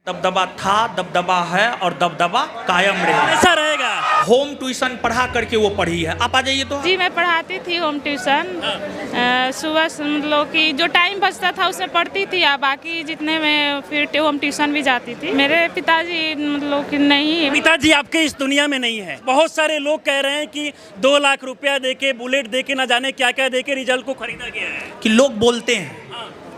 दबदबा था, दबदबा है और दबदबा कायम रहेगा। ऐसा रहेगा। होम ट्यूशन पढ़ा करके वो पढ़ी है। आप आ जाइए तो। जी मैं पढ़ाती थी होम ट्यूशन। सुबह मतलब कि जो टाइम बचता था उसमें पढ़ती थी, या बाकी जितने में फिर होम ट्यूशन भी जाती थी। मेरे पिताजी मतलब कि नहीं, पिताजी आपके इस दुनिया में नहीं है। बहुत सारे लोग कह रहे हैं कि 2 लाख रुपया देके, बुलेट देके, ना जाने क्या क्या देके रिजल्ट को खरीदा गया है। कि लोग बोलते हैं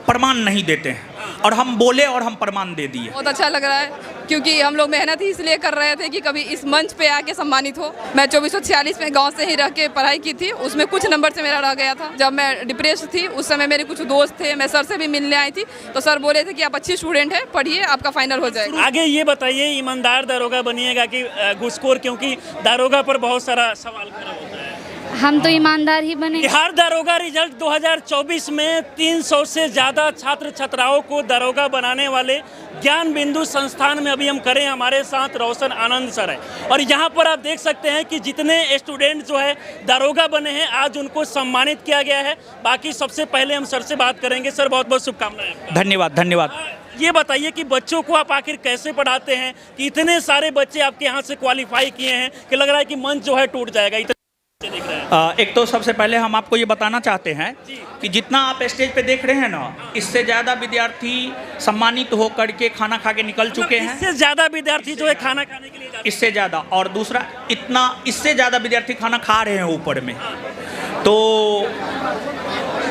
प्रमाण नहीं देते हैं, और हम बोले और हम प्रमाण दे दिए। बहुत अच्छा लग रहा है क्योंकि हम लोग मेहनत ही इसलिए कर रहे थे कि कभी इस मंच पे आके सम्मानित हो। मैं 2446 में गांव से ही रह के पढ़ाई की थी, उसमें कुछ नंबर से मेरा रह गया था। जब मैं डिप्रेस थी उस समय मेरे कुछ दोस्त थे, मैं सर से भी मिलने आई थी, तो सर बोले थे कि आप अच्छी स्टूडेंट है, पढ़िए, आपका फाइनल हो जाएगा। आगे ये बताइए, ईमानदार दारोगा बनिएगा कि घूसखोर? क्योंकि दारोगा पर बहुत सारा सवाल खड़ा होता है। हम तो ईमानदार ही बने। बिहार दारोगा रिजल्ट 2024 में 300 से ज़्यादा छात्र छात्राओं को दारोगा बनाने वाले ज्ञान बिंदु संस्थान में अभी हम करें। हमारे साथ रोशन आनंद सर है, और यहाँ पर आप देख सकते हैं कि जितने स्टूडेंट जो है दारोगा बने हैं आज उनको सम्मानित किया गया है। बाकी सबसे पहले हम सर से बात करेंगे। सर बहुत बहुत शुभकामनाएं। धन्यवाद धन्यवाद। ये बताइए कि बच्चों को आप आखिर कैसे पढ़ाते हैं कि इतने सारे बच्चे आपके यहाँ से क्वालिफाई किए हैं कि लग रहा है कि मंच जो है टूट जाएगा। एक तो सबसे पहले हम आपको ये बताना चाहते हैं कि जितना आप स्टेज पे देख रहे हैं ना, इससे ज़्यादा विद्यार्थी सम्मानित होकर के खाना खा के निकल चुके हैं। इससे ज़्यादा विद्यार्थी जो है खाना खाने के लिए जाते हैं। इससे ज़्यादा, और दूसरा इससे ज़्यादा विद्यार्थी खाना खा रहे हैं ऊपर में। तो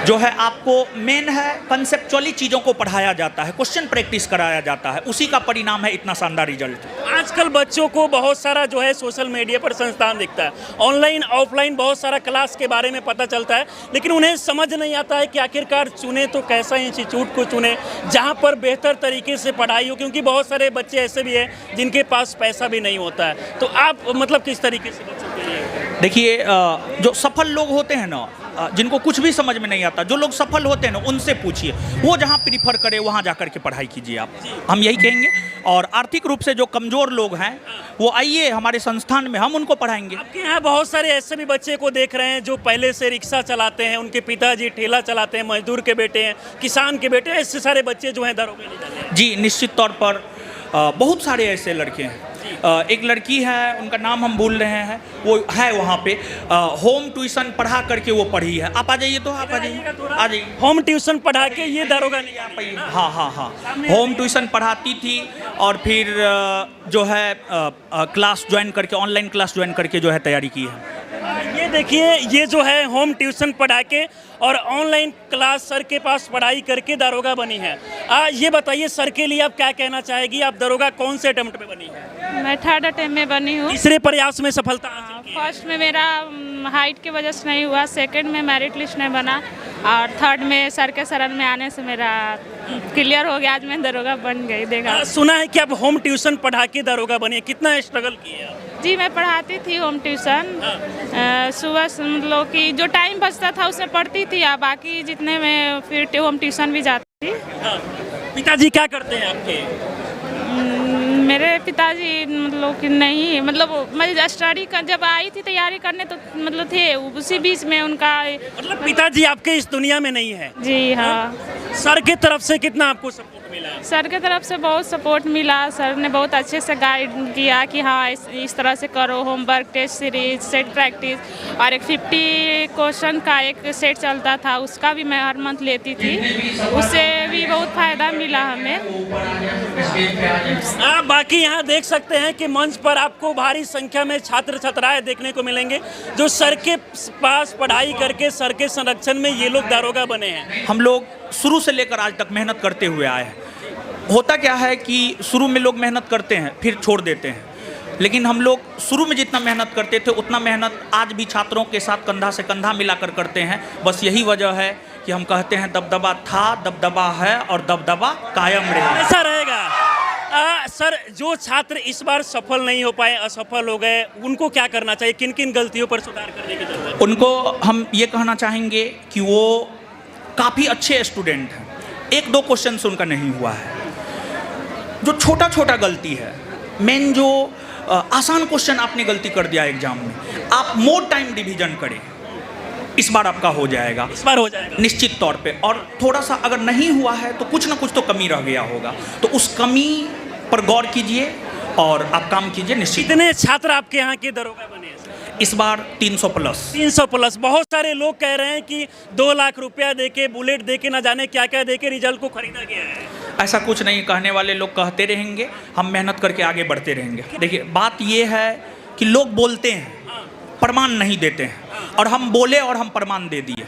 जो है आपको मेन है कंसेप्चुअली चीज़ों को पढ़ाया जाता है, क्वेश्चन प्रैक्टिस कराया जाता है, उसी का परिणाम है इतना शानदार रिजल्ट। आजकल बच्चों को बहुत सारा जो है सोशल मीडिया पर संस्थान दिखता है, ऑनलाइन ऑफलाइन बहुत सारा क्लास के बारे में पता चलता है, लेकिन उन्हें समझ नहीं आता है कि आखिरकार चुने तो कैसा इंस्टीट्यूट को चुने जहां पर बेहतर तरीके से पढ़ाई हो। क्योंकि बहुत सारे बच्चे ऐसे भी हैं जिनके पास पैसा भी नहीं होता है। तो आप मतलब किस तरीके से बच्चों के लिए? देखिए, जो सफल लोग होते हैं ना, जिनको कुछ भी समझ में नहीं आता, जो लोग सफल होते हैं ना, उनसे पूछिए, वो जहाँ प्रीफर करे वहाँ जाकर के पढ़ाई कीजिए आप, हम यही कहेंगे। और आर्थिक रूप से जो कमज़ोर लोग हैं वो आइए हमारे संस्थान में, हम उनको पढ़ाएंगे। आपके यहाँ बहुत सारे ऐसे भी बच्चे को देख रहे हैं जो पहले से रिक्शा चलाते हैं, उनके पिताजी ठेला चलाते हैं, मजदूर के बेटे हैं, किसान के बेटे, ऐसे सारे बच्चे जो हैं दारोगा निकल रहे हैं। जी निश्चित तौर पर बहुत सारे ऐसे लड़के हैं। एक लड़की है, उनका नाम हम भूल रहे हैं, वो है वहाँ पे होम ट्यूशन पढ़ा करके वो पढ़ी है। आप आ जाइए तो, आप आ जाइए, आ जाइए। होम ट्यूशन पढ़ा के ये दारोगा नहीं आ पाई। हाँ हाँ हाँ, होम ट्यूशन पढ़ाती थी और फिर जो है क्लास ज्वाइन करके, ऑनलाइन क्लास ज्वाइन करके जो है तैयारी की है। ये देखिए, ये जो है होम ट्यूशन पढ़ा के और ऑनलाइन क्लास सर के पास पढ़ाई करके दारोगा बनी है। ये बताइए सर के लिए आप क्या कहना चाहेगी? आप दारोगा कौन से अटेम्प्ट में बनी है? मैं 3rd अटेम्प्ट में बनी हूँ। तीसरे प्रयास में सफलता हासिल की? फर्स्ट में मेरा हाइट की वजह से नहीं हुआ, सेकंड में मेरिट लिस्ट नहीं बना, और थर्ड में सर के शरण में आने से मेरा क्लियर हो गया। आज मैं दारोगा बन गई। देखा, सुना है कि आप होम ट्यूशन पढ़ा के दारोगा बनी है, कितना स्ट्रगल किए आप? जी मैं पढ़ाती थी होम ट्यूशन। सुबह मतलब कि जो टाइम बचता था उसमें पढ़ती थी, या बाकी जितने में फिर होम ट्यूशन भी जाती थी। पिताजी क्या करते हैं आपके? मेरे पिताजी मतलब कि नहीं, मतलब मैं स्टडी कर जब आई थी तैयारी करने तो मतलब थे, उसी बीच में उनका मतलब पिताजी आपके इस दुनिया में नहीं है। जी हाँ। सर की तरफ से कितना आपको सपोर्ट मिला? सर के तरफ से बहुत सपोर्ट मिला। सर ने बहुत अच्छे से गाइड किया कि हाँ इस तरह से करो, homework, test series, set practice, और एक 50 क्वेश्चन का एक सेट चलता था, उसका भी मैं हर मंथ लेती थी, उससे भी बहुत फ़ायदा मिला हमें। बाकी यहाँ देख सकते हैं कि मंच पर आपको भारी संख्या में छात्र छात्राएं देखने को मिलेंगे जो सर के पास पढ़ाई करके सर के संरक्षण में ये लोग दारोगा बने हैं। हम लोग शुरू से लेकर आज तक मेहनत करते हुए आए हैं। होता क्या है कि शुरू में लोग मेहनत करते हैं फिर छोड़ देते हैं, लेकिन हम लोग शुरू में जितना मेहनत करते थे उतना मेहनत आज भी छात्रों के साथ कंधा से कंधा मिलाकर करते हैं। बस यही वजह है कि हम कहते हैं दबदबा था, दबदबा है और दबदबा कायम रहेगा। ऐसा रहेगा। सर, जो छात्र इस बार सफल नहीं हो पाए, असफल हो गए, उनको क्या करना चाहिए? किन किन गलतियों पर सुधार करने की जरूरत है? उनको हम ये कहना चाहेंगे कि वो काफ़ी अच्छे स्टूडेंट हैं, 1-2 क्वेश्चन से उनका नहीं हुआ है। जो छोटा छोटा गलती है, मेन जो आसान क्वेश्चन आपने गलती कर दिया एग्जाम में, आप मोर टाइम रिवीजन करें, इस बार आपका हो जाएगा। इस बार हो जाएगा निश्चित तौर पे। और थोड़ा सा अगर नहीं हुआ है तो कुछ ना कुछ तो कमी रह गया होगा, तो उस कमी पर गौर कीजिए और आप काम कीजिए निश्चित। कितने छात्र आपके यहाँ के दरोगा बने हैं सर? इस बार 300 प्लस। 300 प्लस। बहुत सारे लोग कह रहे हैं कि 2 लाख रुपया देके, बुलेट देके, ना जाने क्या क्या देके रिजल्ट को खरीदा गया है। ऐसा कुछ नहीं, कहने वाले लोग कहते रहेंगे, हम मेहनत करके आगे बढ़ते रहेंगे। देखिए बात ये है कि लोग बोलते हैं, प्रमाण नहीं देते हैं, और हम बोले और हम प्रमाण दे दिए,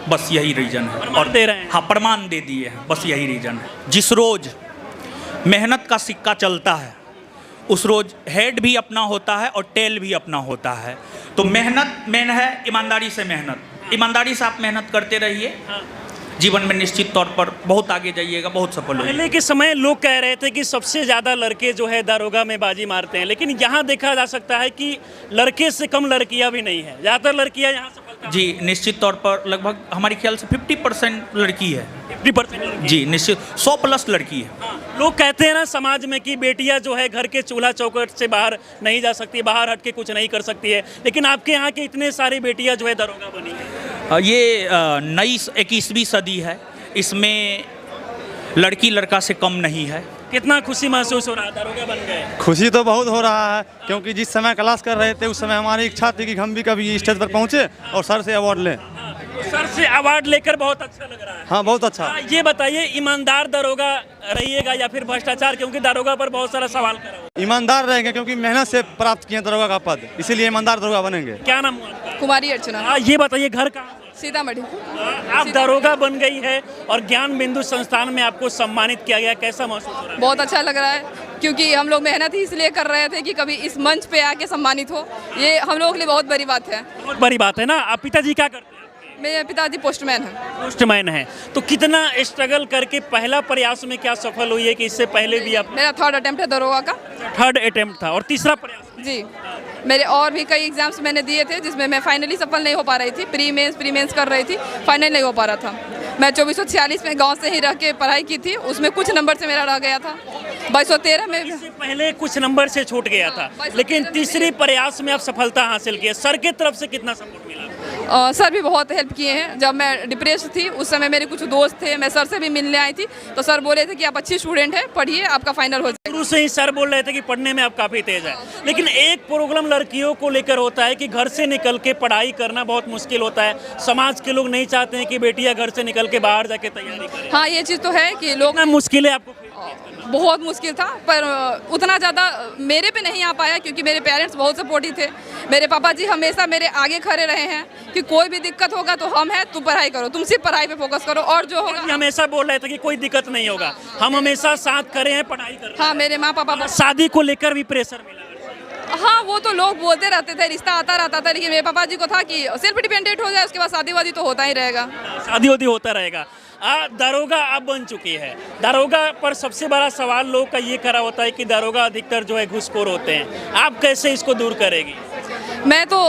बस यही रीज़न है। और दे रहे हैं। हाँ, प्रमाण दे दिए हैं, बस यही रीज़न है। जिस रोज़ मेहनत का सिक्का चलता है उस रोज़ हेड भी अपना होता है और टेल भी अपना होता है। तो मेहनत मेन है, ईमानदारी से मेहनत, ईमानदारी से आप मेहनत करते रहिए, जीवन में निश्चित तौर पर बहुत आगे जाइएगा, बहुत सफल होइएगा। पहले के समय लोग कह रहे थे कि सबसे ज़्यादा लड़के जो है दारोगा में बाजी मारते हैं, लेकिन यहाँ देखा जा सकता है कि लड़के से कम लड़कियाँ भी नहीं है, ज़्यादातर लड़कियाँ यहाँ सफलता। जी निश्चित तौर पर लगभग हमारे ख्याल से 50% लड़की है। 50% जी निश्चित, 100 प्लस लड़की है। लोग कहते हैं ना समाज में कि बेटियां जो है घर के चूल्हा चौखट से बाहर नहीं जा सकती, बाहर हट के कुछ नहीं कर सकती है, लेकिन आपके यहाँ की इतने सारी बेटियां जो है दरोगा बनी है। ये नई 21वीं सदी है, इसमें लड़की लड़का से कम नहीं है। कितना खुशी महसूस हो रहा है दरोगा बन गए? खुशी तो बहुत हो रहा है, क्योंकि जिस समय क्लास कर रहे थे उस समय हमारी इच्छा थी कि हम भी कभी स्टेज पर पहुंचे और सर से अवार्ड लें। सर से अवार्ड लेकर बहुत अच्छा लग रहा है। हाँ बहुत अच्छा। ये बताइए, ईमानदार दरोगा रहिएगा या फिर भ्रष्टाचार? क्योंकि दरोगा पर बहुत सारा सवाल करा हुआ है। ईमानदार रहेंगे, क्योंकि मेहनत से प्राप्त किए दरोगा का पद, इसीलिए ईमानदार दरोगा बनेंगे। क्या नाम हुआ आपका? कुमारी अर्चना, ये बताइए घर कहाँ? सीतामढ़ी। आप दरोगा बन गई है और ज्ञान बिंदु संस्थान में आपको सम्मानित किया गया, कैसा महसूस हो रहा है? बहुत अच्छा लग रहा है, क्योंकि हम लोग मेहनत ही इसलिए कर रहे थे कि कभी इस मंच पे आके सम्मानित हो, ये हम लोगों के लिए बहुत बड़ी बात है। बहुत बड़ी बात है ना। आप पिताजी क्या करते हैं? मेरे पिताजी पोस्टमैन हैं। पोस्टमैन है, तो कितना स्ट्रगल करके पहला प्रयास में क्या सफल हुई है कि इससे पहले भी आप? मेरा 3rd अटेम्प्ट है दरोगा का। 3rd अटेम्प्ट था और तीसरा प्रयास? जी, मेरे और भी कई एग्जाम्स मैंने दिए थे जिसमें मैं फाइनली सफल नहीं हो पा रही थी, प्री मेंस कर रही थी, फाइनल नहीं हो पा रहा था। मैं 2446 में गांव से ही रह के पढ़ाई की थी, उसमें कुछ नंबर से मेरा रह गया था। 2213 में इससे पहले कुछ नंबर से छूट गया था, लेकिन तीसरी प्रयास में आप सफलता हासिल की। सर की तरफ से कितना सपोर्ट मिला? सर भी बहुत हेल्प किए हैं। जब मैं डिप्रेस थी उस समय मेरे कुछ दोस्त थे, मैं सर से भी मिलने आई थी, तो सर बोले थे कि आप अच्छी स्टूडेंट है, पढ़िए, आपका फाइनल हो जाएगा। शुरू से ही सर बोल रहे थे कि पढ़ने में आप काफ़ी तेज है, लेकिन एक प्रॉब्लम लड़कियों को लेकर होता है कि घर से निकल के पढ़ाई करना बहुत मुश्किल होता है। समाज के लोग नहीं चाहते हैं कि बेटियां घर से निकल के बाहर जाके तैयारी करें। हाँ, ये चीज़ तो है कि लोग, कितना मुश्किल है आपको? बहुत मुश्किल था, पर उतना ज़्यादा मेरे पे नहीं आ पाया, क्योंकि मेरे पेरेंट्स बहुत सपोर्टिव थे। मेरे पापा जी हमेशा मेरे आगे खड़े रहे हैं कि कोई भी दिक्कत होगा तो हम हैं, तुम पढ़ाई करो, तुम सिर्फ पढ़ाई पे फोकस करो, और जो होगा। हमेशा बोल रहे थे कि कोई दिक्कत नहीं होगा, हम हमेशा साथ खड़े हैं, पढ़ाई कर रहे हैं। हाँ, मेरे माँ पापा। शादी को लेकर भी प्रेशर मिला? हाँ, वो तो लोग बोलते रहते थे, रिश्ता आता रहता था, लेकिन मेरे पापा जी को था कि सेल्फ डिपेंडेंट हो जाए, उसके बाद शादी वादी तो होता ही रहेगा। शादी वादी होता रहेगा। दारोगा आप बन चुकी है। दारोगा पर सबसे बड़ा सवाल लोग का ये खड़ा होता है कि दारोगा अधिकतर जो है घूसखोर होते हैं, आप कैसे इसको दूर करेगी? मैं तो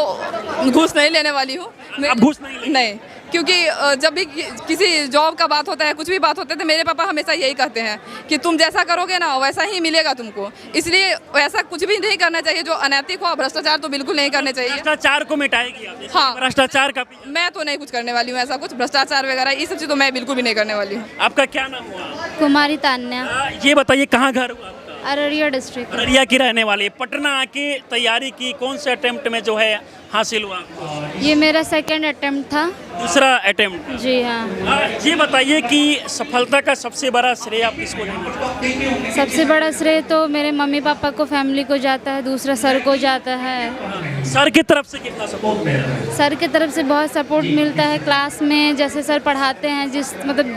घूस नहीं लेने वाली हूँ। आप घूस नहीं? क्योंकि जब भी किसी जॉब का बात होता है, कुछ भी बात होता है, तो मेरे पापा हमेशा यही कहते हैं कि तुम जैसा करोगे ना वैसा ही मिलेगा तुमको, इसलिए वैसा कुछ भी नहीं करना चाहिए जो अनैतिक हो। भ्रष्टाचार तो बिल्कुल नहीं करने चाहिए। भ्रष्टाचार को मिटाएगी आप? हाँ, भ्रष्टाचार का मैं तो नहीं कुछ करने वाली हूँ, ऐसा कुछ भ्रष्टाचार वगैरह ये सब चीज़ तो मैं बिल्कुल भी नहीं करने वाली हूँ। आपका क्या नाम हुआ? कुमारी तान्या, ये बताइए कहाँ घर हुआ आपका? अररिया डिस्ट्रिक्ट। अररिया की रहने वाली। पटना आके तैयारी की, कौन से अटेम्प्ट में जो है हासिल हुआ आपको? ये मेरा 2nd अटेम्प्ट था। दूसरा अटेम्प्ट? जी हाँ। ये बताइए कि सफलता का सबसे बड़ा श्रेय आप किसको देंगे? सबसे बड़ा श्रेय तो मेरे मम्मी पापा को, फैमिली को जाता है, दूसरा सर को जाता है। सर की तरफ से कितना सपोर्ट मिला? सर की तरफ से बहुत सपोर्ट मिलता है। क्लास में जैसे सर पढ़ाते हैं,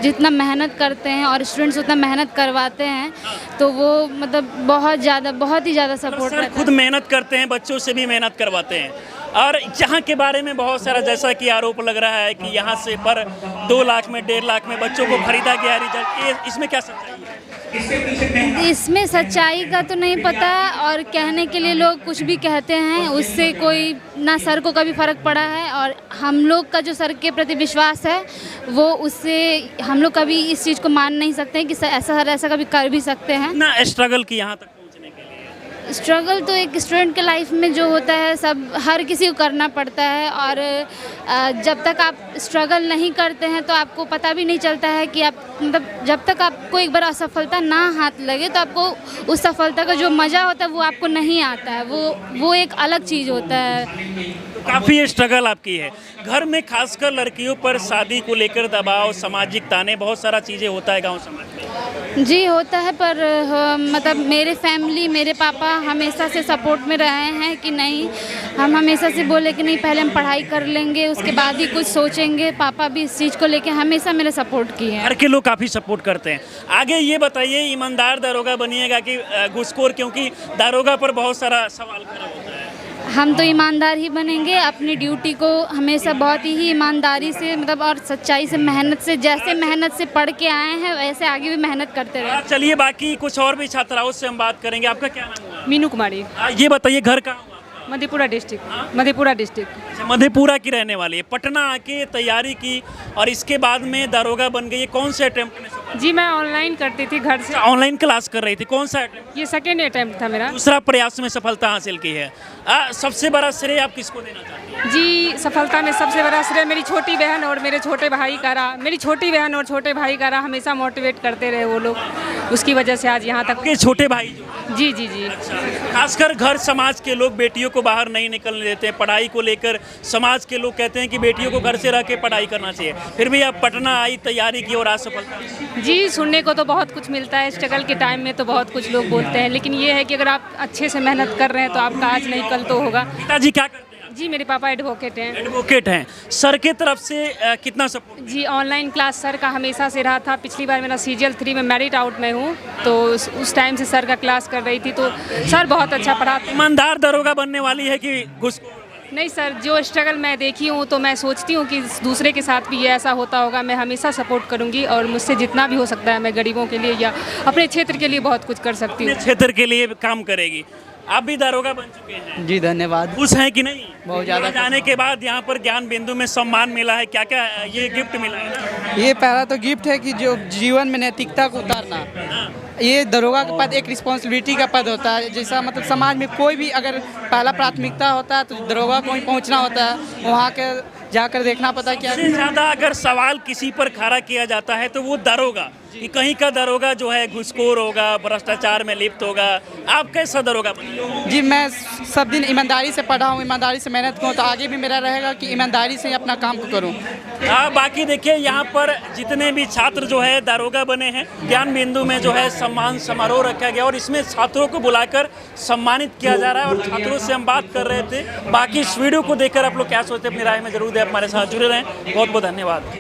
जितना मेहनत करते हैं और स्टूडेंट्स उतना मेहनत करवाते हैं, तो वो मतलब बहुत ही ज़्यादा सपोर्ट सर खुद मेहनत करते हैं, बच्चों से भी मेहनत करवाते हैं। और यहाँ के बारे में बहुत सारा जैसा कि आरोप लग रहा है कि यहाँ से पर 2 लाख में 1.5 लाख में बच्चों को खरीदा गया रिजल्ट, इसमें क्या सच्चाई है? इसमें सच्चाई का तो नहीं पता, और कहने के लिए लोग कुछ भी कहते हैं, उससे कोई ना सर को कभी फ़र्क पड़ा है, और हम लोग का जो सर के प्रति विश्वास है वो उससे हम लोग कभी इस चीज़ को मान नहीं सकते हैं कि ऐसा कभी कर भी सकते हैं। ना स्ट्रगल की यहाँ तक पहुँचने के लिए? स्ट्रगल तो एक स्टूडेंट के लाइफ में जो होता है सब हर किसी को करना पड़ता है, और जब तक आप स्ट्रगल नहीं करते हैं तो आपको पता भी नहीं चलता है कि आप मतलब जब तक आपको एक बार असफलता ना हाथ लगे तो आपको उस सफलता का जो मज़ा होता है वो आपको नहीं आता है, वो एक अलग चीज़ होता है। काफ़ी स्ट्रगल आपकी है। घर में खासकर लड़कियों पर शादी को लेकर दबाव, सामाजिक ताने, बहुत सारा चीज़ें होता है गांव समाज में। जी होता है, पर मतलब मेरे फैमिली, मेरे पापा हमेशा से सपोर्ट में रहे हैं कि नहीं, हम हमेशा से बोले कि नहीं पहले हम पढ़ाई कर लेंगे उसके बाद ही कुछ सोचेंगे। पापा भी इस चीज़ को लेके हमेशा मेरा सपोर्ट किए हैं। घर के लोग काफ़ी सपोर्ट करते हैं। आगे ये बताइए, ईमानदार दारोगा बनिएगा कि घूसखोर, क्योंकि दारोगा पर बहुत सारा सवाल खड़ा होता है। हम तो ईमानदार ही बनेंगे, अपनी ड्यूटी को हमेशा बहुत ही ईमानदारी से मतलब और सच्चाई से, मेहनत से, जैसे मेहनत से पढ़ के आए हैं वैसे आगे भी मेहनत करते रहे। चलिए बाकी कुछ और भी छात्राओं से हम बात करेंगे। आपका क्या नाम हुआ? मीनू कुमारी, ये बताइए घर कहाँ हुआ? मधेपुरा डिस्ट्रिक्ट। मधेपुरा डिस्ट्रिक्ट। मधेपुरा की रहने वाली है, पटना आके तैयारी की और इसके बाद में दारोगा बन गई। कौन से अटेम्प्ट में? जी मैं ऑनलाइन करती थी घर से। ऑनलाइन क्लास कर रही थी। कौन सा अटेम्प्ट? ये सेकेंड अटेम्प्ट था मेरा। दूसरा प्रयास में सफलता हासिल की है। सबसे बड़ा श्रेय आप किसको देना चाहते हैं? जी सफलता में सबसे बड़ा श्रेय मेरी छोटी बहन और मेरे छोटे भाई का रहा। मेरी छोटी बहन और छोटे भाई का रहा, हमेशा मोटिवेट करते रहे वो लोग, उसकी वजह से आज यहाँ तक। के छोटे भाई जी जी जी। खासकर घर समाज के लोग बेटियों को बाहर नहीं निकलने देते हैं। पढ़ाई को लेकर समाज के लोग कहते हैं कि बेटियों को घर से रह के पढ़ाई करना चाहिए, फिर भी आप पटना आई, तैयारी की और आज सफलता। जी सुनने को तो बहुत कुछ मिलता है, स्ट्रगल के टाइम में तो बहुत कुछ लोग बोलते हैं, लेकिन ये है कि अगर आप अच्छे से मेहनत कर रहे हैं तो आपका आज नहीं कल तो होगा। पिताजी क्या करते हैं? जी मेरे पापा एडवोकेट हैं। एडवोकेट हैं। सर की तरफ से कितना सपोर्ट? जी ऑनलाइन क्लास सर का हमेशा से रहा था। पिछली बार मेरा CGL 3 में मेरिट आउट में हूँ, तो उस टाइम से सर का क्लास कर रही थी, तो सर बहुत अच्छा पढ़ाते। ईमानदार दारोगा बनने वाली है कि घुसखोर? नहीं सर, जो स्ट्रगल मैं देखी हूँ तो मैं सोचती हूँ कि दूसरे के साथ भी ये ऐसा होता होगा। मैं हमेशा सपोर्ट करूँगी और मुझसे जितना भी हो सकता है मैं गरीबों के लिए या अपने क्षेत्र के लिए बहुत कुछ कर सकती हूँ। क्षेत्र के लिए काम करेगी। आप भी दारोगा बन चुके हैं। जी धन्यवाद। खुश हैं कि नहीं? बहुत ज़्यादा। जाने के बाद यहाँ पर ज्ञान बिंदु में सम्मान मिला है, क्या क्या ये गिफ्ट मिला है ना? ये पहला तो गिफ्ट है कि जो जीवन में नैतिकता को उतारना, ये दरोगा का पद एक रिस्पॉन्सिबिलिटी का पद होता है। जैसा मतलब समाज में कोई भी अगर पहला प्राथमिकता होता है तो दरोगा को ही पहुँचना होता है, वहाँ के जाकर देखना पता क्या। सबसे ज़्यादा अगर सवाल किसी पर खड़ा किया जाता है तो वो दारोगा, कि कहीं का दारोगा जो है घुसखोर होगा, भ्रष्टाचार में लिप्त होगा। आप कैसा दारोगा बने? जी मैं सब दिन ईमानदारी से पढ़ा हूँ, ईमानदारी से मेहनत करूँ, तो आगे भी मेरा रहेगा कि ईमानदारी से ही अपना काम को करूँ। बाकी देखिए यहाँ पर जितने भी छात्र जो है दारोगा बने हैं, ज्ञान बिंदु में जो है सम्मान समारोह रखा गया और इसमें छात्रों को बुलाकर सम्मानित किया जा रहा है और छात्रों से हम बात कर रहे थे। बाकी इस वीडियो को देखकर आप लोग क्या सोचते हैं, अपनी राय में जरूर दें। हमारे साथ जुड़े रहें। बहुत बहुत धन्यवाद।